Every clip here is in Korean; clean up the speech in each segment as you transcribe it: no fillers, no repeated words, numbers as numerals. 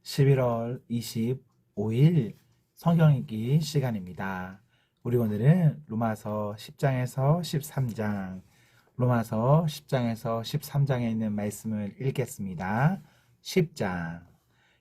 11월 25일 성경 읽기 시간입니다. 우리 오늘은 로마서 10장에서 13장, 로마서 10장에서 13장에 있는 말씀을 읽겠습니다. 10장.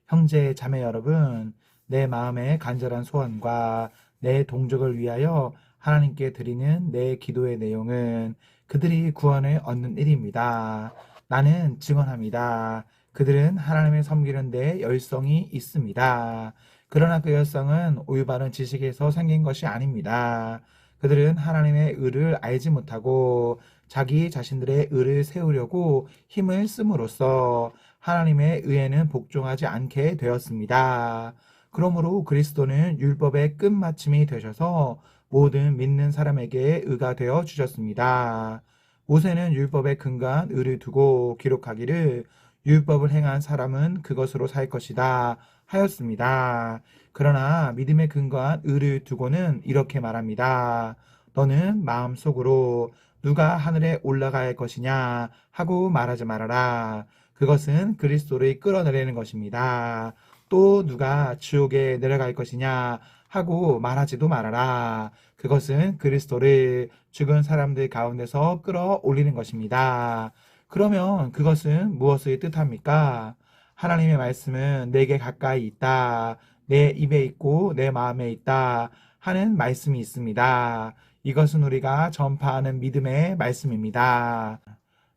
형제 자매 여러분, 내 마음의 간절한 소원과 내 동족을 위하여 하나님께 드리는 내 기도의 내용은 그들이 구원을 얻는 일입니다. 나는 증언합니다. 그들은 하나님을 섬기는 데 열성이 있습니다. 그러나 그 열성은 올바른 지식에서 생긴 것이 아닙니다. 그들은 하나님의 의를 알지 못하고 자기 자신들의 의를 세우려고 힘을 씀으로써 하나님의 의에는 복종하지 않게 되었습니다. 그러므로 그리스도는 율법의 끝마침이 되셔서 모든 믿는 사람에게 의가 되어 주셨습니다. 모세는 율법에 근거한 의를 두고 기록하기를 율법을 행한 사람은 그것으로 살 것이다 하였습니다. 그러나 믿음에 근거한 의를 두고는 이렇게 말합니다. 너는 마음속으로 누가 하늘에 올라가야 할 것이냐 하고 말하지 말아라. 그것은 그리스도를 끌어내리는 것입니다. 또 누가 지옥에 내려갈 것이냐 하고 말하지도 말아라. 그것은 그리스도를 죽은 사람들 가운데서 끌어올리는 것입니다. 그러면 그것은 무엇을 뜻합니까? 하나님의 말씀은 내게 가까이 있다, 내 입에 있고 내 마음에 있다 하는 말씀이 있습니다. 이것은 우리가 전파하는 믿음의 말씀입니다.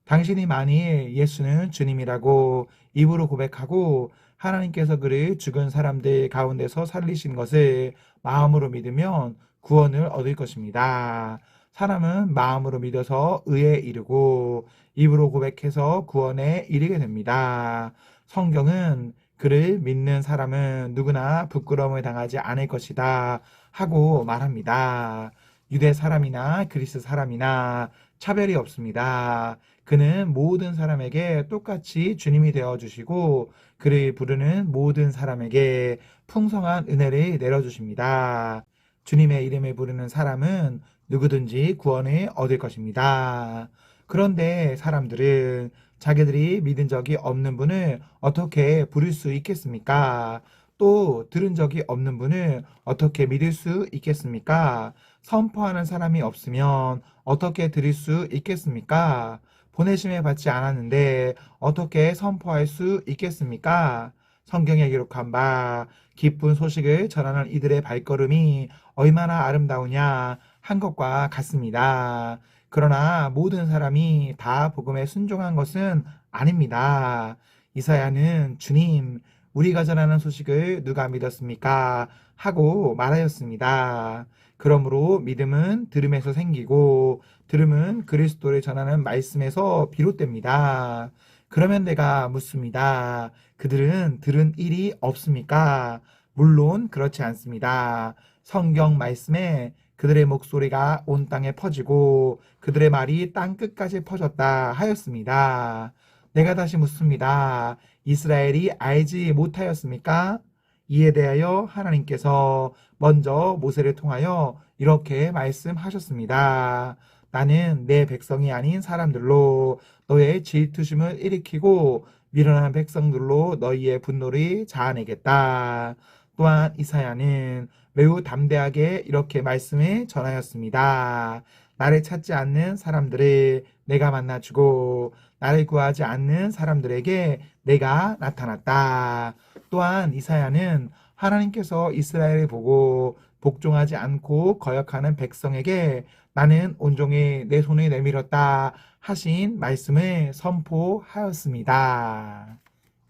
당신이 만일 예수는 주님이라고 입으로 고백하고 하나님께서 그를 죽은 사람들 가운데서 살리신 것을 마음으로 믿으면 구원을 얻을 것입니다. 사람은 마음으로 믿어서 의에 이르고 입으로 고백해서 구원에 이르게 됩니다. 성경은 그를 믿는 사람은 누구나 부끄러움을 당하지 않을 것이다 하고 말합니다. 유대 사람이나 그리스 사람이나 차별이 없습니다. 그는 모든 사람에게 똑같이 주님이 되어주시고 그를 부르는 모든 사람에게 풍성한 은혜를 내려주십니다. 주님의 이름을 부르는 사람은 누구든지 구원을 얻을 것입니다. 그런데 사람들은 자기들이 믿은 적이 없는 분을 어떻게 부를 수 있겠습니까? 또 들은 적이 없는 분을 어떻게 믿을 수 있겠습니까? 선포하는 사람이 없으면 어떻게 드릴 수 있겠습니까? 보내심을 받지 않았는데 어떻게 선포할 수 있겠습니까? 성경에 기록한 바 기쁜 소식을 전하는 이들의 발걸음이 얼마나 아름다우냐 한 것과 같습니다. 그러나 모든 사람이 다 복음에 순종한 것은 아닙니다. 이사야는 주님, 우리가 전하는 소식을 누가 믿었습니까? 하고 말하였습니다. 그러므로 믿음은 들음에서 생기고 들음은 그리스도를 전하는 말씀에서 비롯됩니다. 그러면 내가 묻습니다. 그들은 들은 일이 없습니까? 물론 그렇지 않습니다. 성경 말씀에 그들의 목소리가 온 땅에 퍼지고 그들의 말이 땅 끝까지 퍼졌다 하였습니다. 내가 다시 묻습니다. 이스라엘이 알지 못하였습니까? 이에 대하여 하나님께서 먼저 모세를 통하여 이렇게 말씀하셨습니다. 나는 내 백성이 아닌 사람들로 너의 질투심을 일으키고 미련한 백성들로 너희의 분노를 자아내겠다. 또한 이사야는 매우 담대하게 이렇게 말씀을 전하였습니다. 나를 찾지 않는 사람들을 내가 만나주고 나를 구하지 않는 사람들에게 내가 나타났다. 또한 이사야는 하나님께서 이스라엘을 보고 복종하지 않고 거역하는 백성에게 나는 온종일 내 손을 내밀었다 하신 말씀을 선포하였습니다.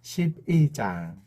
11장.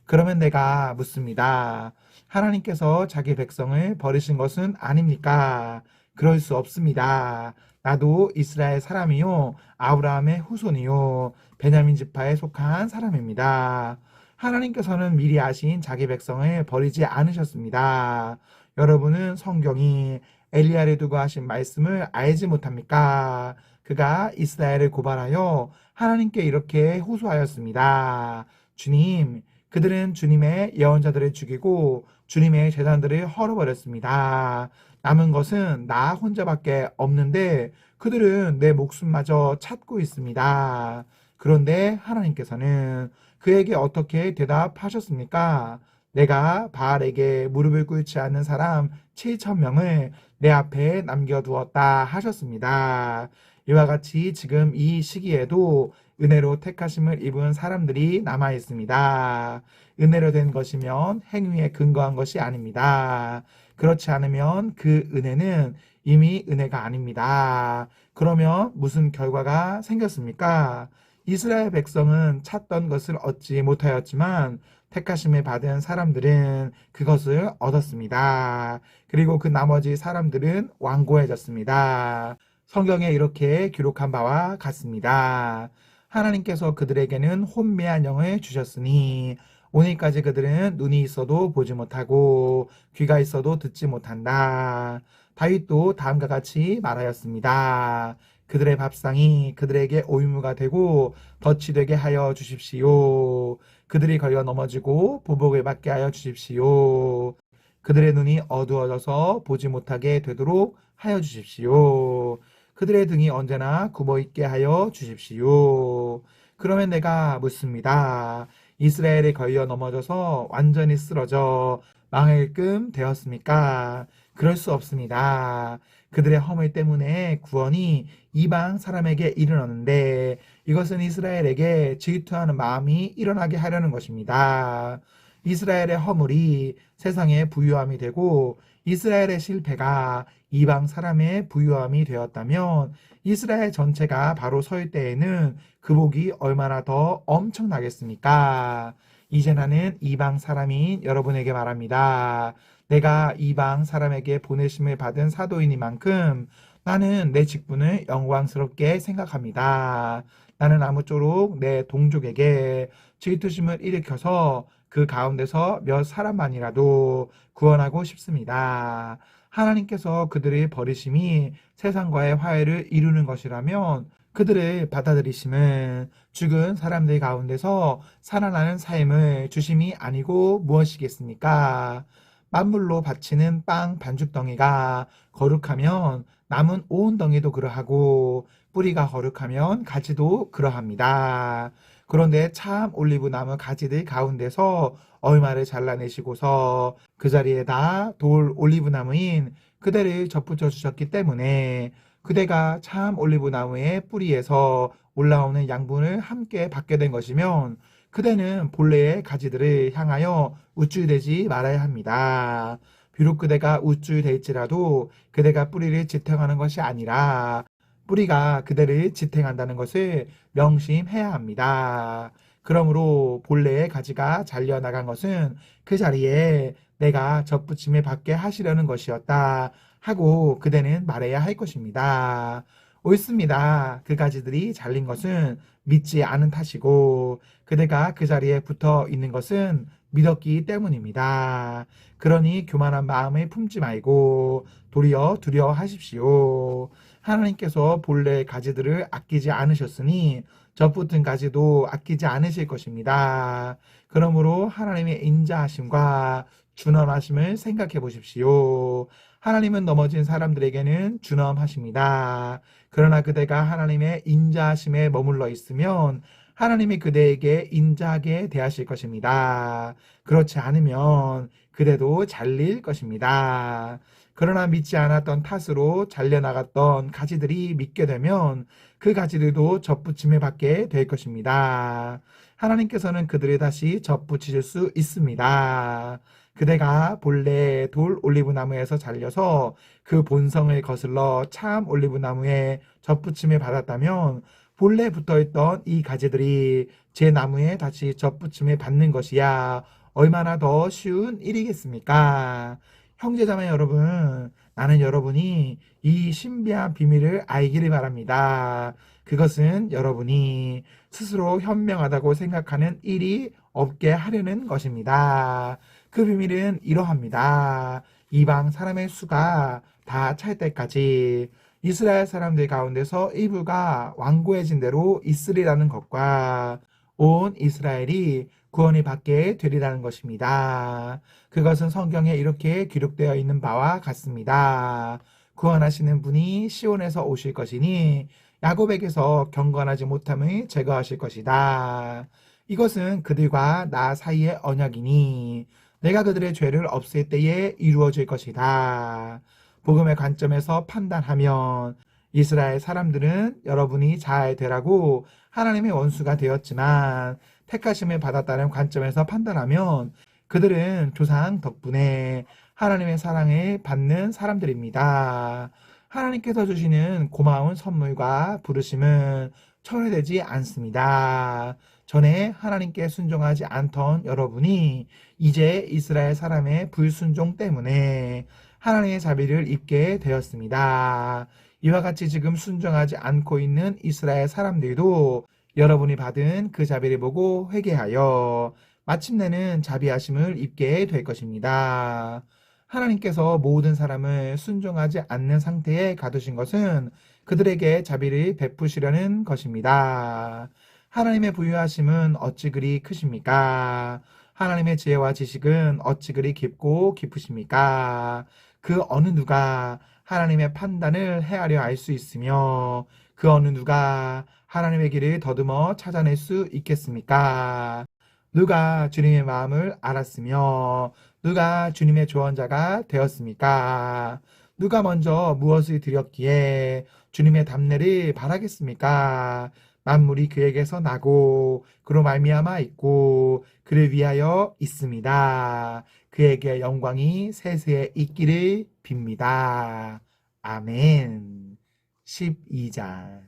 그러면 내가 묻습니다. 하나님께서 자기 백성을 버리신 것은 아닙니까? 그럴 수 없습니다. 나도 이스라엘 사람이요, 아브라함의 후손이요, 베냐민 지파에 속한 사람입니다. 하나님께서는 미리 아신 자기 백성을 버리지 않으셨습니다. 여러분은 성경이 엘리야를 두고 하신 말씀을 알지 못합니까? 그가 이스라엘을 고발하여 하나님께 이렇게 호소하였습니다. 주님, 그들은 주님의 예언자들을 죽이고 주님의 제단들을 헐어버렸습니다. 남은 것은 나 혼자밖에 없는데 그들은 내 목숨마저 찾고 있습니다. 그런데 하나님께서는 그에게 어떻게 대답하셨습니까? 내가 바알에게 무릎을 꿇지 않는 사람 7,000명을 내 앞에 남겨두었다 하셨습니다. 이와 같이 지금 이 시기에도 은혜로 택하심을 입은 사람들이 남아 있습니다. 은혜로 된 것이면 행위에 근거한 것이 아닙니다. 그렇지 않으면 그 은혜는 이미 은혜가 아닙니다. 그러면 무슨 결과가 생겼습니까? 이스라엘 백성은 찾던 것을 얻지 못하였지만 택하심을 받은 사람들은 그것을 얻었습니다. 그리고 그 나머지 사람들은 완고해졌습니다. 성경에 이렇게 기록한 바와 같습니다. 하나님께서 그들에게는 혼미한 영을 주셨으니 오늘까지 그들은 눈이 있어도 보지 못하고 귀가 있어도 듣지 못한다. 다윗도 다음과 같이 말하였습니다. 그들의 밥상이 그들에게 오이무가 되고 덫이 되게 하여 주십시오. 그들이 걸려 넘어지고 보복을 받게 하여 주십시오. 그들의 눈이 어두워져서 보지 못하게 되도록 하여 주십시오. 그들의 등이 언제나 굽어 있게 하여 주십시오. 그러면 내가 묻습니다. 이스라엘이 걸려 넘어져서 완전히 쓰러져 망할끔 되었습니까? 그럴 수 없습니다. 그들의 허물 때문에 구원이 이방 사람에게 이르렀는데 이것은 이스라엘에게 질투하는 마음이 일어나게 하려는 것입니다. 이스라엘의 허물이 세상의 부유함이 되고 이스라엘의 실패가 이방 사람의 부유함이 되었다면 이스라엘 전체가 바로 설 때에는 그 복이 얼마나 더 엄청나겠습니까? 이제 나는 이방 사람인 여러분에게 말합니다. 내가 이방 사람에게 보내심을 받은 사도이니만큼 나는 내 직분을 영광스럽게 생각합니다. 나는 아무쪼록 내 동족에게 질투심을 일으켜서 그 가운데서 몇 사람만이라도 구원하고 싶습니다. 하나님께서 그들의 버리심이 세상과의 화해를 이루는 것이라면 그들을 받아들이심은 죽은 사람들 가운데서 살아나는 삶을 주심이 아니고 무엇이겠습니까? 만물로 바치는 빵 반죽덩이가 거룩하면 남은 온 덩이도 그러하고 뿌리가 거룩하면 가지도 그러합니다. 그런데 참 올리브 나무 가지들 가운데서 얼마를 잘라내시고서 그 자리에다 돌 올리브 나무인 그대를 접붙여 주셨기 때문에 그대가 참 올리브 나무의 뿌리에서 올라오는 양분을 함께 받게 된 것이면 그대는 본래의 가지들을 향하여 우쭐대지 말아야 합니다. 비록 그대가 우쭐댈지라도 그대가 뿌리를 지탱하는 것이 아니라 뿌리가 그대를 지탱한다는 것을 명심해야 합니다. 그러므로 본래의 가지가 잘려나간 것은 그 자리에 내가 접붙임을 받게 하시려는 것이었다 하고 그대는 말해야 할 것입니다. 옳습니다. 그 가지들이 잘린 것은 믿지 않은 탓이고 그대가 그 자리에 붙어 있는 것은 믿었기 때문입니다. 그러니 교만한 마음을 품지 말고 도리어 두려워하십시오. 하나님께서 본래 가지들을 아끼지 않으셨으니 젖붙은 가지도 아끼지 않으실 것입니다. 그러므로 하나님의 인자하심과 준엄하심을 생각해 보십시오. 하나님은 넘어진 사람들에게는 준엄하십니다. 그러나 그대가 하나님의 인자하심에 머물러 있으면 하나님이 그대에게 인자하게 대하실 것입니다. 그렇지 않으면 그대도 잘릴 것입니다. 그러나 믿지 않았던 탓으로 잘려나갔던 가지들이 믿게 되면 그 가지들도 접붙임을 받게 될 것입니다. 하나님께서는 그들을 다시 접붙이실 수 있습니다. 그대가 본래 돌 올리브나무에서 잘려서 그 본성을 거슬러 참 올리브나무에 접붙임을 받았다면 본래 붙어있던 이 가지들이 제 나무에 다시 접붙임을 받는 것이야 얼마나 더 쉬운 일이겠습니까? 형제자매 여러분, 나는 여러분이 이 신비한 비밀을 알기를 바랍니다. 그것은 여러분이 스스로 현명하다고 생각하는 일이 없게 하려는 것입니다. 그 비밀은 이러합니다. 이방 사람의 수가 다 찰 때까지 이스라엘 사람들 가운데서 일부가 완고해진 대로 있으리라는 것과 온 이스라엘이 구원을 받게 되리라는 것입니다. 그것은 성경에 이렇게 기록되어 있는 바와 같습니다. 구원하시는 분이 시온에서 오실 것이니 야곱에게서 경건하지 못함을 제거하실 것이다. 이것은 그들과 나 사이의 언약이니 내가 그들의 죄를 없앨 때에 이루어질 것이다. 복음의 관점에서 판단하면 이스라엘 사람들은 여러분이 잘 되라고 하나님의 원수가 되었지만 택하심을 받았다는 관점에서 판단하면 그들은 조상 덕분에 하나님의 사랑을 받는 사람들입니다. 하나님께서 주시는 고마운 선물과 부르심은 철회되지 않습니다. 전에 하나님께 순종하지 않던 여러분이 이제 이스라엘 사람의 불순종 때문에 하나님의 자비를 입게 되었습니다. 이와 같이 지금 순종하지 않고 있는 이스라엘 사람들도 여러분이 받은 그 자비를 보고 회개하여 마침내는 자비하심을 입게 될 것입니다. 하나님께서 모든 사람을 순종하지 않는 상태에 가두신 것은 그들에게 자비를 베푸시려는 것입니다. 하나님의 부유하심은 어찌 그리 크십니까? 하나님의 지혜와 지식은 어찌 그리 깊고 깊으십니까? 그 어느 누가 하나님의 판단을 헤아려 알 수 있으며 그 어느 누가 하나님의 길을 더듬어 찾아낼 수 있겠습니까? 누가 주님의 마음을 알았으며 누가 주님의 조언자가 되었습니까? 누가 먼저 무엇을 드렸기에 주님의 답례를 바라겠습니까? 만물이 그에게서 나고 그로 말미암아 있고 그를 위하여 있습니다. 그에게 영광이 세세에 있기를 빕니다. 아멘. 12장.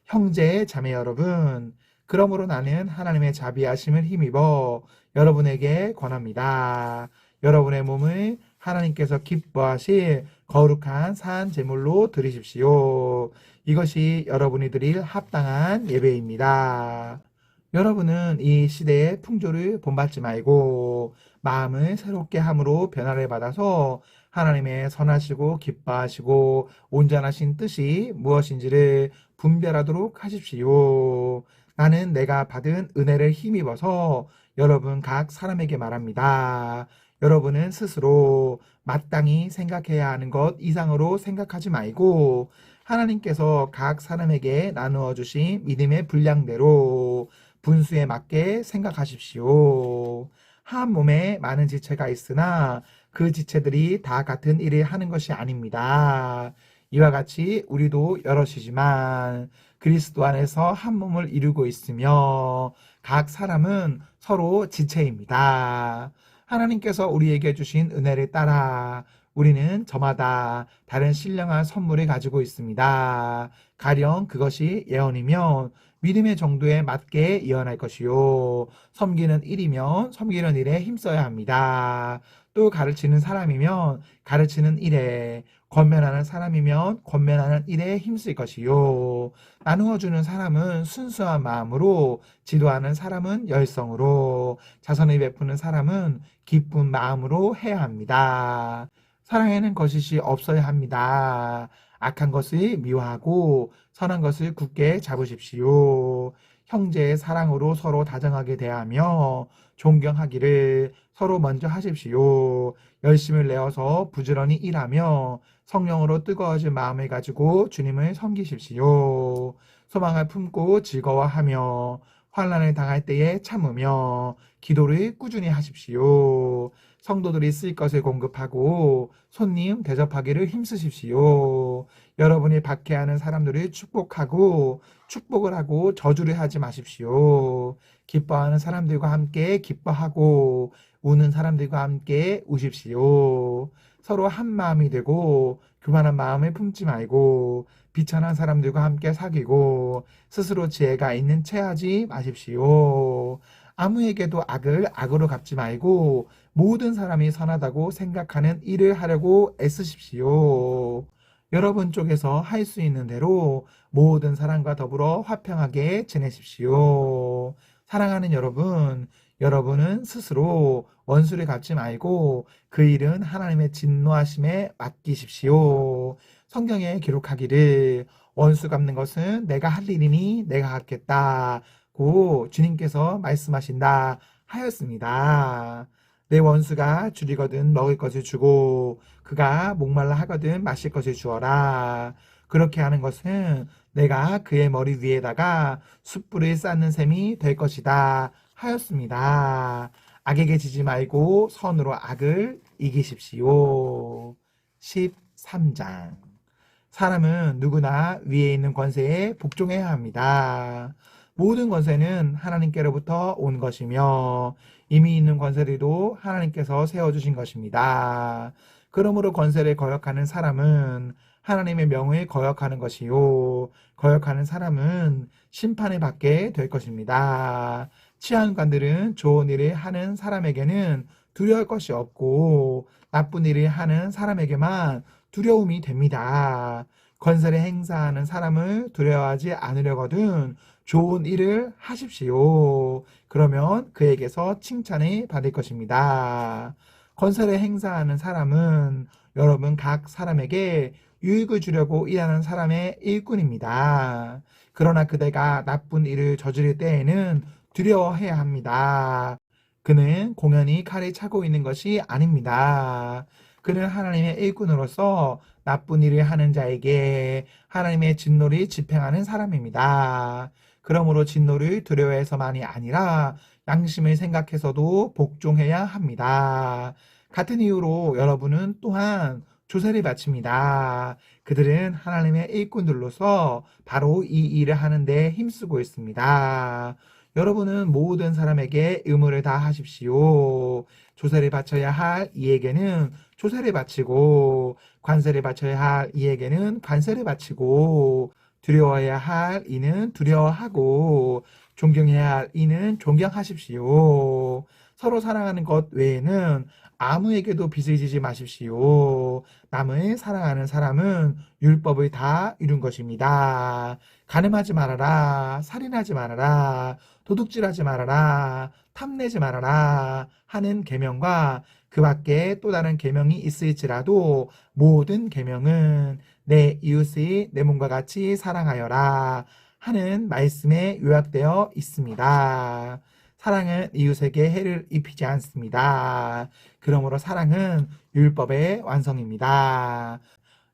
형제 자매 여러분, 그러므로 나는 하나님의 자비하심을 힘입어 여러분에게 권합니다. 여러분의 몸을 하나님께서 기뻐하실 거룩한 산 제물로 드리십시오. 이것이 여러분이 드릴 합당한 예배입니다. 여러분은 이 시대의 풍조를 본받지 말고 마음을 새롭게 함으로 변화를 받아서 하나님의 선하시고 기뻐하시고 온전하신 뜻이 무엇인지를 분별하도록 하십시오. 나는 내가 받은 은혜를 힘입어서 여러분 각 사람에게 말합니다. 여러분은 스스로 마땅히 생각해야 하는 것 이상으로 생각하지 말고 하나님께서 각 사람에게 나누어 주신 믿음의 분량대로 분수에 맞게 생각하십시오. 한 몸에 많은 지체가 있으나 그 지체들이 다 같은 일을 하는 것이 아닙니다. 이와 같이 우리도 여럿이지만 그리스도 안에서 한 몸을 이루고 있으며 각 사람은 서로 지체입니다. 하나님께서 우리에게 주신 은혜를 따라 우리는 저마다 다른 신령한 선물을 가지고 있습니다. 가령 그것이 예언이면 믿음의 정도에 맞게 예언할 것이요. 섬기는 일이면 섬기는 일에 힘써야 합니다. 또 가르치는 사람이면 가르치는 일에, 권면하는 사람이면 권면하는 일에 힘쓸 것이요. 나누어 주는 사람은 순수한 마음으로, 지도하는 사람은 열성으로, 자선을 베푸는 사람은 기쁜 마음으로 해야 합니다. 사랑에는 거짓이 없어야 합니다. 악한 것을 미워하고 선한 것을 굳게 잡으십시오. 형제의 사랑으로 서로 다정하게 대하며 존경하기를 서로 먼저 하십시오. 열심을 내어서 부지런히 일하며 성령으로 뜨거워진 마음을 가지고 주님을 섬기십시오. 소망을 품고 즐거워하며 환난을 당할 때에 참으며 기도를 꾸준히 하십시오. 성도들이 쓸 것을 공급하고 손님 대접하기를 힘쓰십시오. 여러분이 박해하는 사람들을 축복하고 축복을 하고 저주를 하지 마십시오. 기뻐하는 사람들과 함께 기뻐하고 우는 사람들과 함께 우십시오. 서로 한 마음이 되고 교만한 마음을 품지 말고 비천한 사람들과 함께 사귀고 스스로 지혜가 있는 채 하지 마십시오. 아무에게도 악을 악으로 갚지 말고 모든 사람이 선하다고 생각하는 일을 하려고 애쓰십시오. 여러분 쪽에서 할 수 있는 대로 모든 사람과 더불어 화평하게 지내십시오. 사랑하는 여러분, 여러분은 스스로 원수를 갚지 말고 그 일은 하나님의 진노하심에 맡기십시오. 성경에 기록하기를 원수 갚는 것은 내가 할 일이니 내가 갚겠다고 주님께서 말씀하신다 하였습니다. 내 원수가 줄이거든 먹을 것을 주고 그가 목말라 하거든 마실 것을 주어라. 그렇게 하는 것은 내가 그의 머리 위에다가 숯불을 쌓는 셈이 될 것이다 하였습니다. 악에게 지지 말고 선으로 악을 이기십시오. 13장. 사람은 누구나 위에 있는 권세에 복종해야 합니다. 모든 권세는 하나님께로부터 온 것이며 이미 있는 권세들도 하나님께서 세워주신 것입니다. 그러므로 권세를 거역하는 사람은 하나님의 명을 거역하는 것이요. 거역하는 사람은 심판을 받게 될 것입니다. 치안관들은 좋은 일을 하는 사람에게는 두려울 것이 없고 나쁜 일을 하는 사람에게만 두려움이 됩니다. 권세를 행사하는 사람을 두려워하지 않으려거든 좋은 일을 하십시오. 그러면 그에게서 칭찬을 받을 것입니다. 권세를 행사하는 사람은 여러분 각 사람에게 유익을 주려고 일하는 사람의 일꾼입니다. 그러나 그대가 나쁜 일을 저지를 때에는 두려워해야 합니다. 그는 공연히 칼을 차고 있는 것이 아닙니다. 그는 하나님의 일꾼으로서 나쁜 일을 하는 자에게 하나님의 진노를 집행하는 사람입니다. 그러므로 진노를 두려워해서만이 아니라 양심을 생각해서도 복종해야 합니다. 같은 이유로 여러분은 또한 조세를 바칩니다. 그들은 하나님의 일꾼들로서 바로 이 일을 하는데 힘쓰고 있습니다. 여러분은 모든 사람에게 의무를 다 하십시오. 조세를 바쳐야 할 이에게는 조세를 바치고 관세를 바쳐야 할 이에게는 관세를 바치고 두려워해야 할 이는 두려워하고 존경해야 할 이는 존경하십시오. 서로 사랑하는 것 외에는 아무에게도 빚을 지지 마십시오. 남을 사랑하는 사람은 율법을 다 이룬 것입니다. 간음하지 말아라, 살인하지 말아라, 도둑질하지 말아라, 탐내지 말아라 하는 계명과 그 밖에 또 다른 계명이 있을지라도 모든 계명은 내 이웃을 내 몸과 같이 사랑하여라 하는 말씀에 요약되어 있습니다. 사랑은 이웃에게 해를 입히지 않습니다. 그러므로 사랑은 율법의 완성입니다.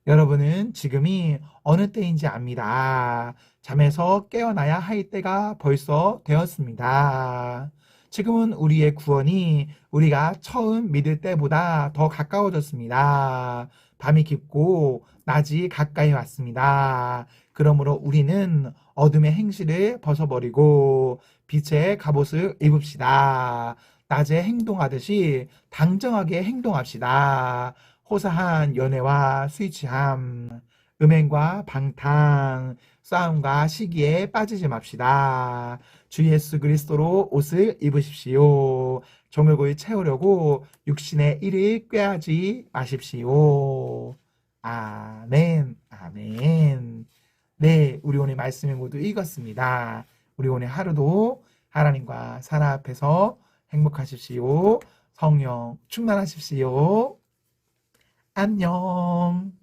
여러분은 지금이 어느 때인지 압니다. 잠에서 깨어나야 할 때가 벌써 되었습니다. 지금은 우리의 구원이 우리가 처음 믿을 때보다 더 가까워졌습니다. 밤이 깊고 낮이 가까이 왔습니다. 그러므로 우리는 어둠의 행실을 벗어버리고 빛의 갑옷을 입읍시다. 낮에 행동하듯이 당정하게 행동합시다. 호사한 연애와 술 취함, 음행과 방탕, 싸움과 시기에 빠지지 맙시다. 주 예수 그리스도로 옷을 입으십시오. 정욕을 채우려고 육신의 일을 꾀하지 마십시오. 아멘, 아멘. 네, 우리 오늘 말씀을 모두 읽었습니다. 우리 오늘 하루도 하나님과 사랑 앞에서 행복하십시오. 성령 충만하십시오. 안녕.